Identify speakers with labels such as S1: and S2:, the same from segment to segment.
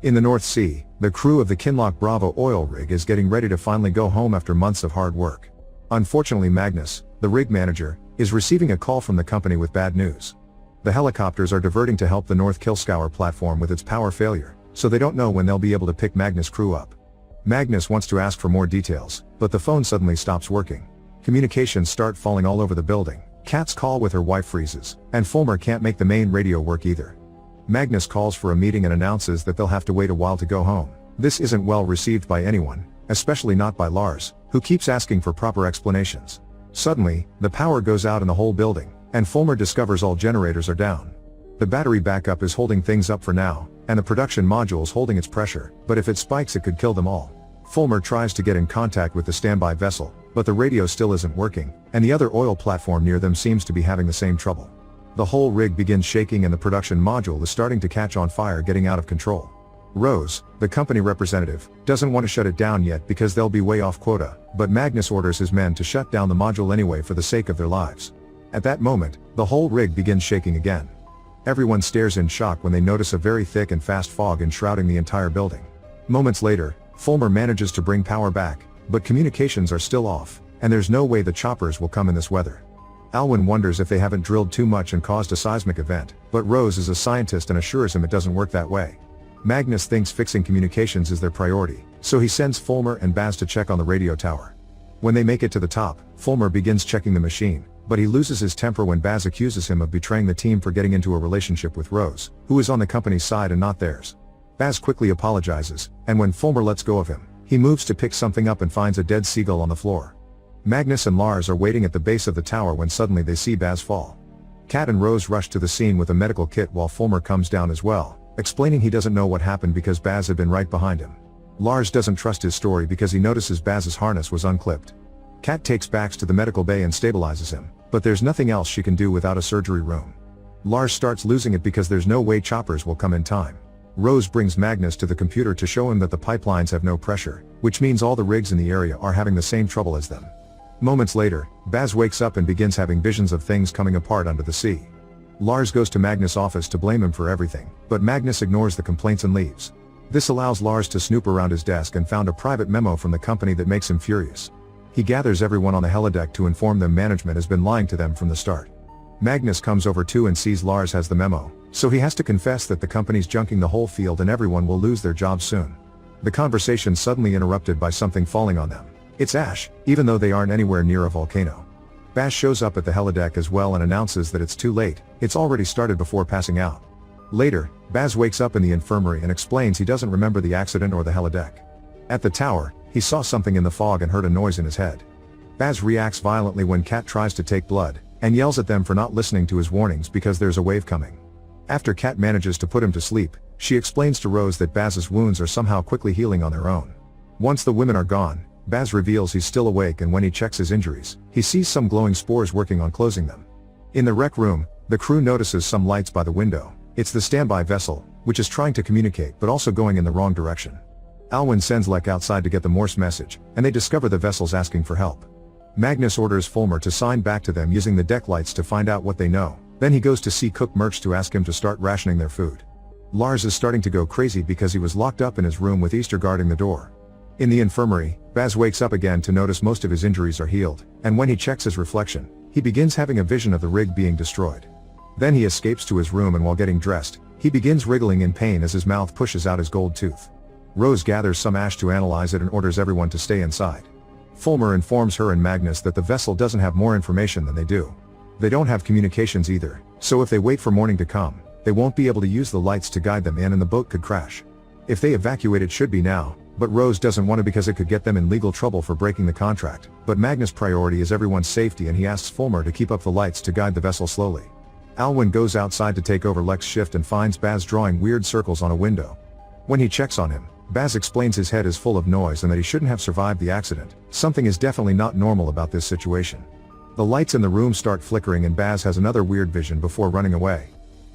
S1: In the North Sea, the crew of the Kinloch Bravo oil rig is getting ready to finally go home after months of hard work. Unfortunately, Magnus, the rig manager, is receiving a call from the company with bad news. The helicopters are diverting to help the North Kilscour platform with its power failure, so they don't know when they'll be able to pick Magnus' crew up. Magnus wants to ask for more details, but the phone suddenly stops working. Communications start falling all over the building. Kat's call with her wife freezes, and Fulmer can't make the main radio work either. Magnus calls for a meeting and announces that they'll have to wait a while to go home. This isn't well received by anyone, especially not by Lars, who keeps asking for proper explanations. Suddenly, the power goes out in the whole building, and Fulmer discovers all generators are down. The battery backup is holding things up for now, and the production module is holding its pressure, but if it spikes it could kill them all. Fulmer tries to get in contact with the standby vessel, but the radio still isn't working, and the other oil platform near them seems to be having the same trouble. The whole rig begins shaking and the production module is starting to catch on fire, getting out of control. Rose, the company representative, doesn't want to shut it down yet because they'll be way off quota, but Magnus orders his men to shut down the module anyway for the sake of their lives. At that moment, the whole rig begins shaking again. Everyone stares in shock when they notice a very thick and fast fog enshrouding the entire building. Moments later, Fulmer manages to bring power back, but communications are still off, and there's no way the choppers will come in this weather. Alwyn wonders if they haven't drilled too much and caused a seismic event, but Rose is a scientist and assures him it doesn't work that way. Magnus thinks fixing communications is their priority, so he sends Fulmer and Baz to check on the radio tower. When they make it to the top, Fulmer begins checking the machine, but he loses his temper when Baz accuses him of betraying the team for getting into a relationship with Rose, who is on the company's side and not theirs. Baz quickly apologizes, and when Fulmer lets go of him, he moves to pick something up and finds a dead seagull on the floor. Magnus and Lars are waiting at the base of the tower when suddenly they see Baz fall. Kat and Rose rush to the scene with a medical kit while Fulmer comes down as well, explaining he doesn't know what happened because Baz had been right behind him. Lars doesn't trust his story because he notices Baz's harness was unclipped. Kat takes Bax to the medical bay and stabilizes him, but there's nothing else she can do without a surgery room. Lars starts losing it because there's no way choppers will come in time. Rose brings Magnus to the computer to show him that the pipelines have no pressure, which means all the rigs in the area are having the same trouble as them. Moments later, Baz wakes up and begins having visions of things coming apart under the sea. Lars goes to Magnus' office to blame him for everything, but Magnus ignores the complaints and leaves. This allows Lars to snoop around his desk and found a private memo from the company that makes him furious. He gathers everyone on the helideck to inform them management has been lying to them from the start. Magnus comes over too and sees Lars has the memo, so he has to confess that the company's junking the whole field and everyone will lose their jobs soon. The conversation suddenly interrupted by something falling on them. It's ash, even though they aren't anywhere near a volcano. Baz shows up at the helideck as well and announces that it's too late, it's already started before passing out. Later, Baz wakes up in the infirmary and explains he doesn't remember the accident or the helideck. At the tower, he saw something in the fog and heard a noise in his head. Baz reacts violently when Kat tries to take blood, and yells at them for not listening to his warnings because there's a wave coming. After Kat manages to put him to sleep, she explains to Rose that Baz's wounds are somehow quickly healing on their own. Once the women are gone, Baz reveals he's still awake, and when he checks his injuries, he sees some glowing spores working on closing them. In the rec room, the crew notices some lights by the window. It's the standby vessel, which is trying to communicate but also going in the wrong direction. Alwyn sends Lek outside to get the Morse message, and they discover the vessel's asking for help. Magnus orders Fulmer to sign back to them using the deck lights to find out what they know, then he goes to see Cook Murch to ask him to start rationing their food. Lars is starting to go crazy because he was locked up in his room with Easter guarding the door. In the infirmary, Baz wakes up again to notice most of his injuries are healed, and when he checks his reflection, he begins having a vision of the rig being destroyed. Then he escapes to his room, and while getting dressed, he begins wriggling in pain as his mouth pushes out his gold tooth. Rose gathers some ash to analyze it and orders everyone to stay inside. Fulmer informs her and Magnus that the vessel doesn't have more information than they do. They don't have communications either, so if they wait for morning to come, they won't be able to use the lights to guide them in and the boat could crash. If they evacuate, it should be now, but Rose doesn't want to because it could get them in legal trouble for breaking the contract, but Magnus' priority is everyone's safety and he asks Fulmer to keep up the lights to guide the vessel slowly. Alwyn goes outside to take over Lek's shift and finds Baz drawing weird circles on a window. When he checks on him, Baz explains his head is full of noise and that he shouldn't have survived the accident. Something is definitely not normal about this situation. The lights in the room start flickering and Baz has another weird vision before running away.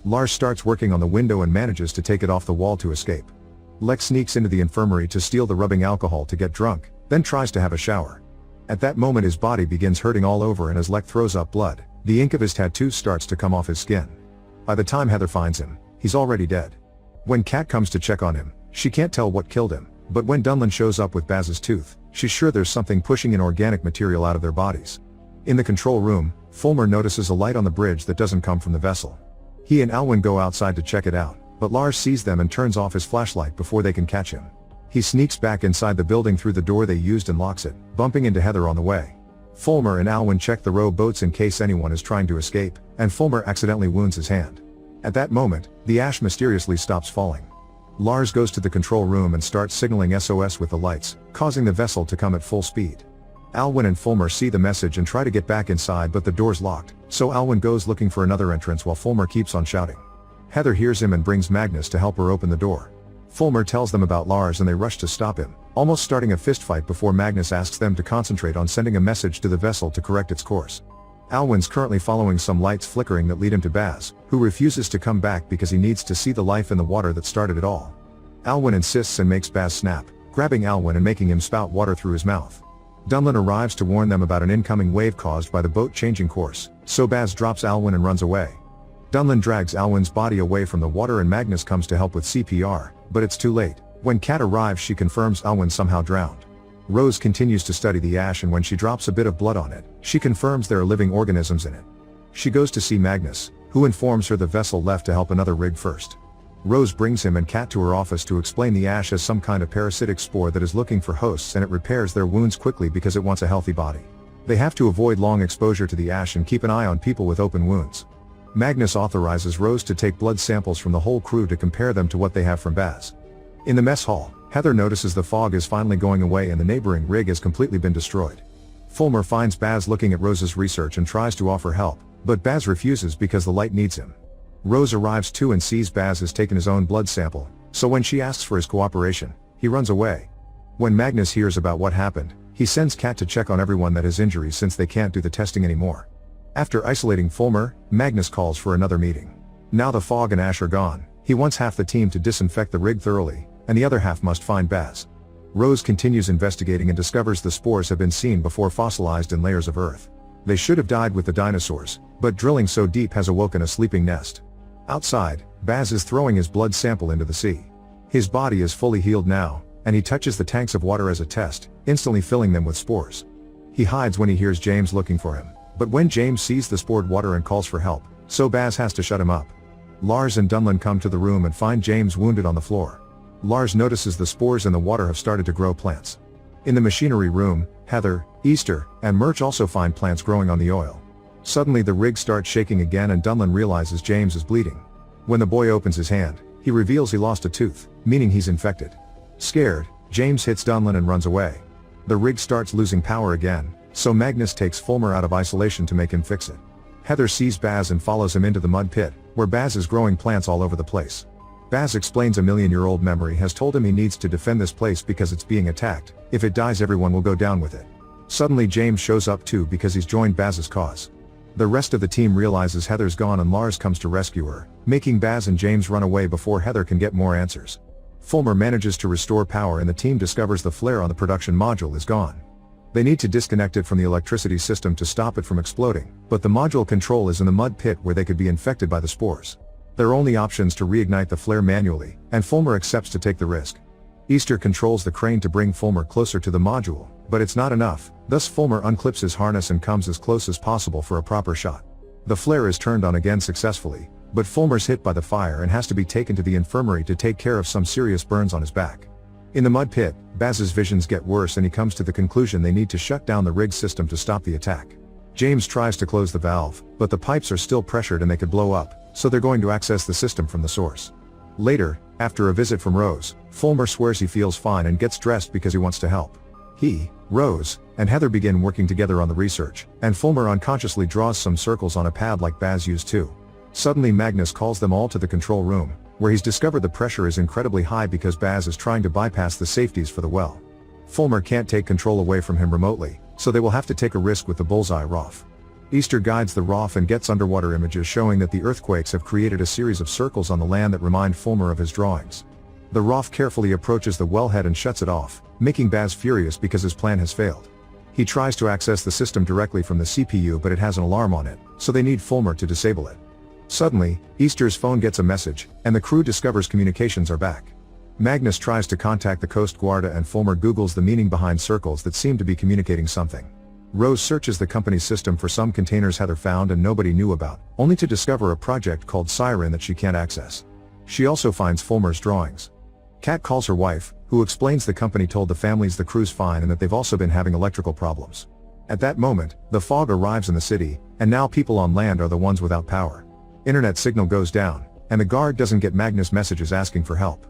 S1: Lars starts working on the window and manages to take it off the wall to escape. Lek sneaks into the infirmary to steal the rubbing alcohol to get drunk, then tries to have a shower. At that moment his body begins hurting all over and as Lek throws up blood, the ink of his tattoos starts to come off his skin. By the time Heather finds him, he's already dead. When Kat comes to check on him, She can't tell what killed him, but when Dunlin shows up with Baz's tooth, she's sure there's something pushing inorganic material out of their bodies. In the control room, Fulmer notices a light on the bridge that doesn't come from the vessel. He and Alwyn go outside to check it out, but Lars sees them and turns off his flashlight before they can catch him. He sneaks back inside the building through the door they used and locks it, bumping into Heather on the way. Fulmer and Alwyn check the rowboats in case anyone is trying to escape, and Fulmer accidentally wounds his hand. At that moment, the ash mysteriously stops falling. Lars goes to the control room and starts signaling SOS with the lights, causing the vessel to come at full speed. Alwyn and Fulmer see the message and try to get back inside, but the door's locked, so Alwyn goes looking for another entrance while Fulmer keeps on shouting. Heather hears him and brings Magnus to help her open the door. Fulmer tells them about Lars and they rush to stop him, almost starting a fistfight before Magnus asks them to concentrate on sending a message to the vessel to correct its course. Alwyn's currently following some lights flickering that lead him to Baz, who refuses to come back because he needs to see the life in the water that started it all. Alwyn insists and makes Baz snap, grabbing Alwyn and making him spout water through his mouth. Dunlin arrives to warn them about an incoming wave caused by the boat changing course, so Baz drops Alwyn and runs away. Dunlin drags Alwyn's body away from the water and Magnus comes to help with CPR, but it's too late. When Kat arrives, she confirms Alwyn somehow drowned. Rose continues to study the ash, and when she drops a bit of blood on it, she confirms there are living organisms in it. She goes to see Magnus, who informs her the vessel left to help another rig first. Rose brings him and Kat to her office to explain the ash as some kind of parasitic spore that is looking for hosts, and it repairs their wounds quickly because it wants a healthy body. They have to avoid long exposure to the ash and keep an eye on people with open wounds. Magnus authorizes Rose to take blood samples from the whole crew to compare them to what they have from Baz. In the mess hall, Heather notices the fog is finally going away and the neighboring rig has completely been destroyed. Fulmer finds Baz looking at Rose's research and tries to offer help, but Baz refuses because the light needs him. Rose arrives too and sees Baz has taken his own blood sample, so when she asks for his cooperation, he runs away. When Magnus hears about what happened, he sends Kat to check on everyone that has injuries since they can't do the testing anymore. After isolating Fulmer, Magnus calls for another meeting. Now the fog and ash are gone, he wants half the team to disinfect the rig thoroughly, and the other half must find Baz. Rose continues investigating and discovers the spores have been seen before fossilized in layers of earth. They should have died with the dinosaurs, but drilling so deep has awoken a sleeping nest. Outside, Baz is throwing his blood sample into the sea. His body is fully healed now, and he touches the tanks of water as a test, instantly filling them with spores. He hides when he hears James looking for him, but when James sees the spored water and calls for help, so Baz has to shut him up. Lars and Dunlin come to the room and find James wounded on the floor. Lars notices the spores in the water have started to grow plants. In the machinery room, Heather, Easter, and Murch also find plants growing on the oil. Suddenly the rig starts shaking again and Dunlin realizes James is bleeding. When the boy opens his hand, he reveals he lost a tooth, meaning he's infected. Scared, James hits Dunlin and runs away. The rig starts losing power again, so Magnus takes Fulmer out of isolation to make him fix it. Heather sees Baz and follows him into the mud pit, where Baz is growing plants all over the place. Baz explains a million-year-old memory has told him he needs to defend this place because it's being attacked. If it dies, everyone will go down with it. Suddenly James shows up too because he's joined Baz's cause. The rest of the team realizes Heather's gone and Lars comes to rescue her, making Baz and James run away before Heather can get more answers. Fulmer manages to restore power and the team discovers the flare on the production module is gone. They need to disconnect it from the electricity system to stop it from exploding, but the module control is in the mud pit where they could be infected by the spores. Their only options to reignite the flare manually, and Fulmer accepts to take the risk. Easter controls the crane to bring Fulmer closer to the module, but it's not enough, thus Fulmer unclips his harness and comes as close as possible for a proper shot. The flare is turned on again successfully, but Fulmer's hit by the fire and has to be taken to the infirmary to take care of some serious burns on his back. In the mud pit, Baz's visions get worse and he comes to the conclusion they need to shut down the rig system to stop the attack. James tries to close the valve, but the pipes are still pressured and they could blow up, so they're going to access the system from the source. Later, after a visit from Rose, Fulmer swears he feels fine and gets dressed because he wants to help. He, Rose, and Heather begin working together on the research, and Fulmer unconsciously draws some circles on a pad like Baz used too. Suddenly Magnus calls them all to the control room, where he's discovered the pressure is incredibly high because Baz is trying to bypass the safeties for the well. Fulmer can't take control away from him remotely, so they will have to take a risk with the bullseye ROF. Easter guides the ROF and gets underwater images showing that the earthquakes have created a series of circles on the land that remind Fulmer of his drawings. The ROF carefully approaches the wellhead and shuts it off, making Baz furious because his plan has failed. He tries to access the system directly from the CPU but it has an alarm on it, so they need Fulmer to disable it. Suddenly, Easter's phone gets a message, and the crew discovers communications are back. Magnus tries to contact the Coast Guarda and Fulmer Googles the meaning behind circles that seem to be communicating something. Rose searches the company's system for some containers Heather found and nobody knew about, only to discover a project called Siren that she can't access. She also finds Fulmer's drawings. Kat calls her wife, who explains the company told the families the crew's fine and that they've also been having electrical problems. At that moment, the fog arrives in the city, and now people on land are the ones without power. Internet signal goes down, and the guard doesn't get Magnus' messages asking for help.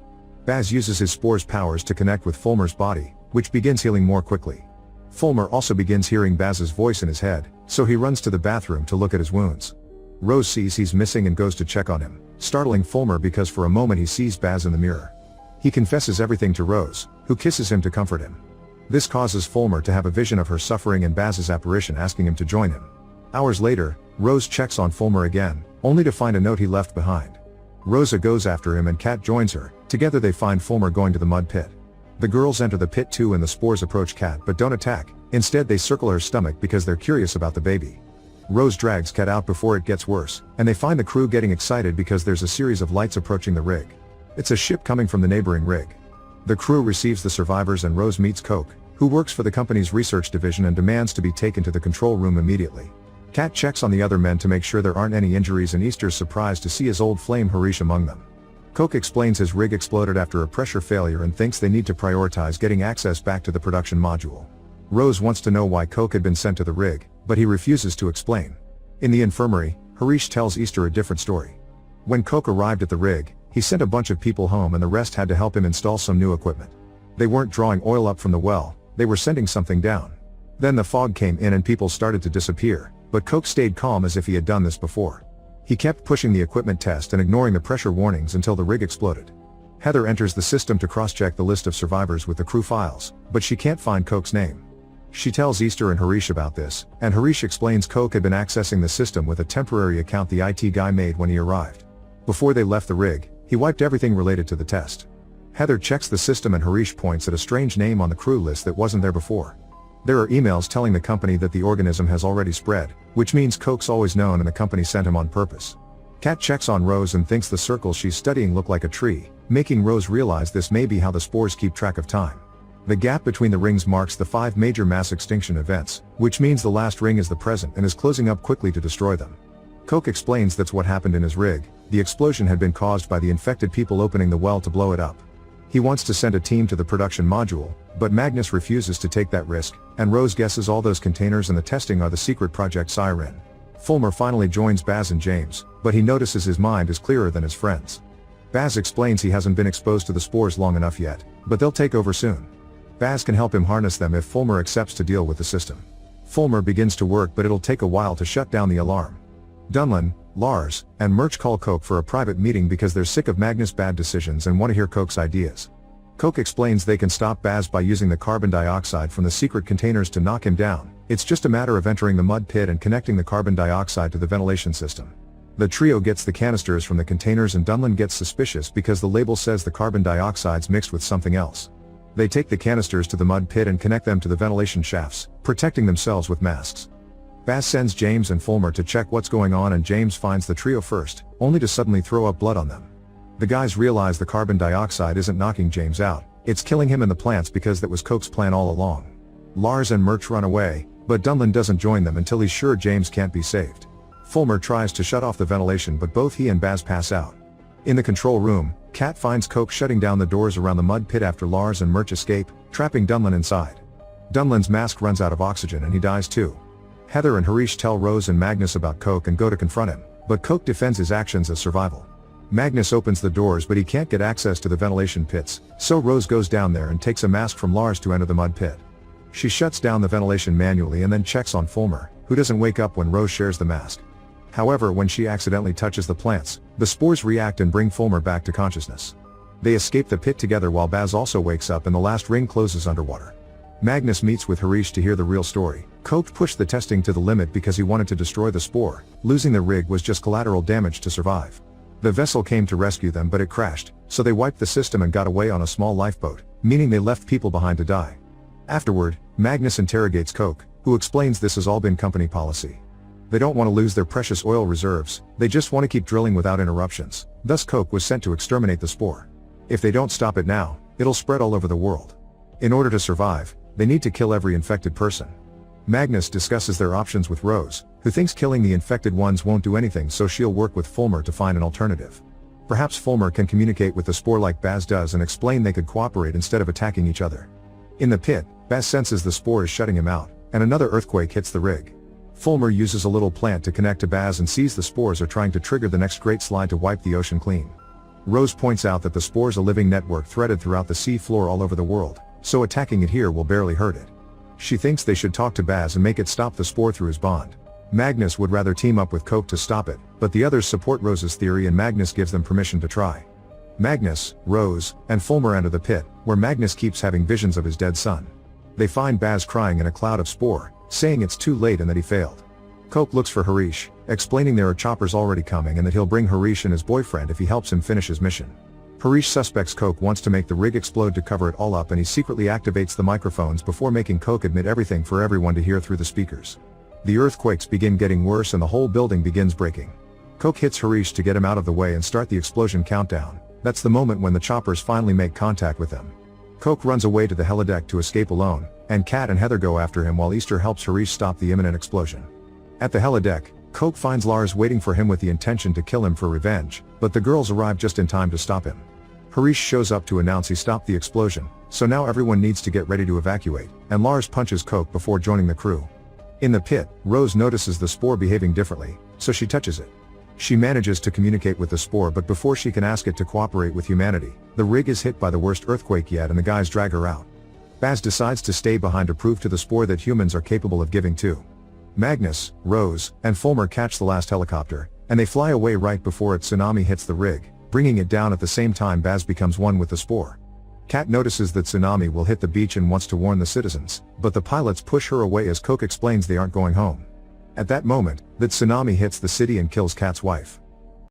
S1: Baz uses his spore's powers to connect with Fulmer's body, which begins healing more quickly. Fulmer also begins hearing Baz's voice in his head, so he runs to the bathroom to look at his wounds. Rose sees he's missing and goes to check on him, startling Fulmer because for a moment he sees Baz in the mirror. He confesses everything to Rose, who kisses him to comfort him. This causes Fulmer to have a vision of her suffering and Baz's apparition asking him to join him. Hours later, Rose checks on Fulmer again, only to find a note he left behind. Rosa goes after him and Kat joins her. Together they find Fulmer going to the mud pit. The girls enter the pit too and the spores approach Kat but don't attack, instead they circle her stomach because they're curious about the baby. Rose drags Kat out before it gets worse, and they find the crew getting excited because there's a series of lights approaching the rig. It's a ship coming from the neighboring rig. The crew receives the survivors and Rose meets Coke, who works for the company's research division and demands to be taken to the control room immediately. Kat checks on the other men to make sure there aren't any injuries and Easter's surprised to see his old flame Harish among them. Coke explains his rig exploded after a pressure failure and thinks they need to prioritize getting access back to the production module. Rose wants to know why Coke had been sent to the rig, but he refuses to explain. In the infirmary, Harish tells Easter a different story. When Coke arrived at the rig, he sent a bunch of people home and the rest had to help him install some new equipment. They weren't drawing oil up from the well, they were sending something down. Then the fog came in and people started to disappear, but Coke stayed calm as if he had done this before. He kept pushing the equipment test and ignoring the pressure warnings until the rig exploded. Heather enters the system to cross-check the list of survivors with the crew files, but she can't find Coke's name. She tells Easter and Harish about this, and Harish explains Coke had been accessing the system with a temporary account the IT guy made when he arrived. Before they left the rig, he wiped everything related to the test. Heather checks the system and Harish points at a strange name on the crew list that wasn't there before. There are emails telling the company that the organism has already spread, which means Coke's always known and the company sent him on purpose. Kat checks on Rose and thinks the circles she's studying look like a tree, making Rose realize this may be how the spores keep track of time. The gap between the rings marks the 5 major mass extinction events, which means the last ring is the present and is closing up quickly to destroy them. Coke explains that's what happened in his rig. The explosion had been caused by the infected people opening the well to blow it up. He wants to send a team to the production module, but Magnus refuses to take that risk, and Rose guesses all those containers and the testing are the secret Project Siren. Fulmer finally joins Baz and James, but he notices his mind is clearer than his friends. Baz explains he hasn't been exposed to the spores long enough yet, but they'll take over soon. Baz can help him harness them if Fulmer accepts to deal with the system. Fulmer begins to work but it'll take a while to shut down the alarm. Dunlin, Lars, and Murch call Coke for a private meeting because they're sick of Magnus' bad decisions and want to hear Coke's ideas. Coke explains they can stop Baz by using the carbon dioxide from the secret containers to knock him down. It's just a matter of entering the mud pit and connecting the carbon dioxide to the ventilation system. The trio gets the canisters from the containers and Dunlin gets suspicious because the label says the carbon dioxide's mixed with something else. They take the canisters to the mud pit and connect them to the ventilation shafts, protecting themselves with masks. Baz sends James and Fulmer to check what's going on and James finds the trio first, only to suddenly throw up blood on them. The guys realize the carbon dioxide isn't knocking James out, it's killing him and the plants because that was Coke's plan all along. Lars and Murch run away, but Dunlin doesn't join them until he's sure James can't be saved. Fulmer tries to shut off the ventilation but both he and Baz pass out. In the control room, Kat finds Coke shutting down the doors around the mud pit after Lars and Murch escape, trapping Dunlin inside. Dunlin's mask runs out of oxygen and he dies too. Heather and Harish tell Rose and Magnus about Coke and go to confront him, but Coke defends his actions as survival. Magnus opens the doors but he can't get access to the ventilation pits, so Rose goes down there and takes a mask from Lars to enter the mud pit. She shuts down the ventilation manually and then checks on Fulmer, who doesn't wake up when Rose shares the mask. However, when she accidentally touches the plants, the spores react and bring Fulmer back to consciousness. They escape the pit together while Baz also wakes up and the last ring closes underwater. Magnus meets with Harish to hear the real story. Coke pushed the testing to the limit because he wanted to destroy the spore. Losing the rig was just collateral damage to survive. The vessel came to rescue them but it crashed, so they wiped the system and got away on a small lifeboat, meaning they left people behind to die. Afterward, Magnus interrogates Coke, who explains this has all been company policy. They don't want to lose their precious oil reserves, they just want to keep drilling without interruptions, thus Coke was sent to exterminate the spore. If they don't stop it now, it'll spread all over the world. In order to survive, they need to kill every infected person. Magnus discusses their options with Rose, who thinks killing the infected ones won't do anything, so she'll work with Fulmer to find an alternative. Perhaps Fulmer can communicate with the spore like Baz does and explain they could cooperate instead of attacking each other. In the pit, Baz senses the spore is shutting him out, and another earthquake hits the rig. Fulmer uses a little plant to connect to Baz and sees the spores are trying to trigger the next great slide to wipe the ocean clean. Rose points out that the spore's a living network threaded throughout the sea floor all over the world, so attacking it here will barely hurt it. She thinks they should talk to Baz and make it stop the spore through his bond. Magnus would rather team up with Coke to stop it, but the others support Rose's theory and Magnus gives them permission to try. Magnus, Rose, and Fulmer enter the pit, where Magnus keeps having visions of his dead son. They find Baz crying in a cloud of spore, saying it's too late and that he failed. Coke looks for Harish, explaining there are choppers already coming and that he'll bring Harish and his boyfriend if he helps him finish his mission. Harish suspects Coke wants to make the rig explode to cover it all up, and he secretly activates the microphones before making Coke admit everything for everyone to hear through the speakers. The earthquakes begin getting worse and the whole building begins breaking. Coke hits Harish to get him out of the way and start the explosion countdown. That's the moment when the choppers finally make contact with them. Coke runs away to the helideck to escape alone, and Kat and Heather go after him while Easter helps Harish stop the imminent explosion. At the helideck, Coke finds Lars waiting for him with the intention to kill him for revenge, but the girls arrive just in time to stop him. Harish shows up to announce he stopped the explosion, so now everyone needs to get ready to evacuate, and Lars punches Coke before joining the crew. In the pit, Rose notices the spore behaving differently, so she touches it. She manages to communicate with the spore, but before she can ask it to cooperate with humanity, the rig is hit by the worst earthquake yet and the guys drag her out. Baz decides to stay behind to prove to the spore that humans are capable of giving too. Magnus, Rose, and Fulmer catch the last helicopter, and they fly away right before a tsunami hits the rig, bringing it down at the same time Baz becomes one with the spore. Kat notices that tsunami will hit the beach and wants to warn the citizens, but the pilots push her away as Coke explains they aren't going home. At that moment, the tsunami hits the city and kills Kat's wife.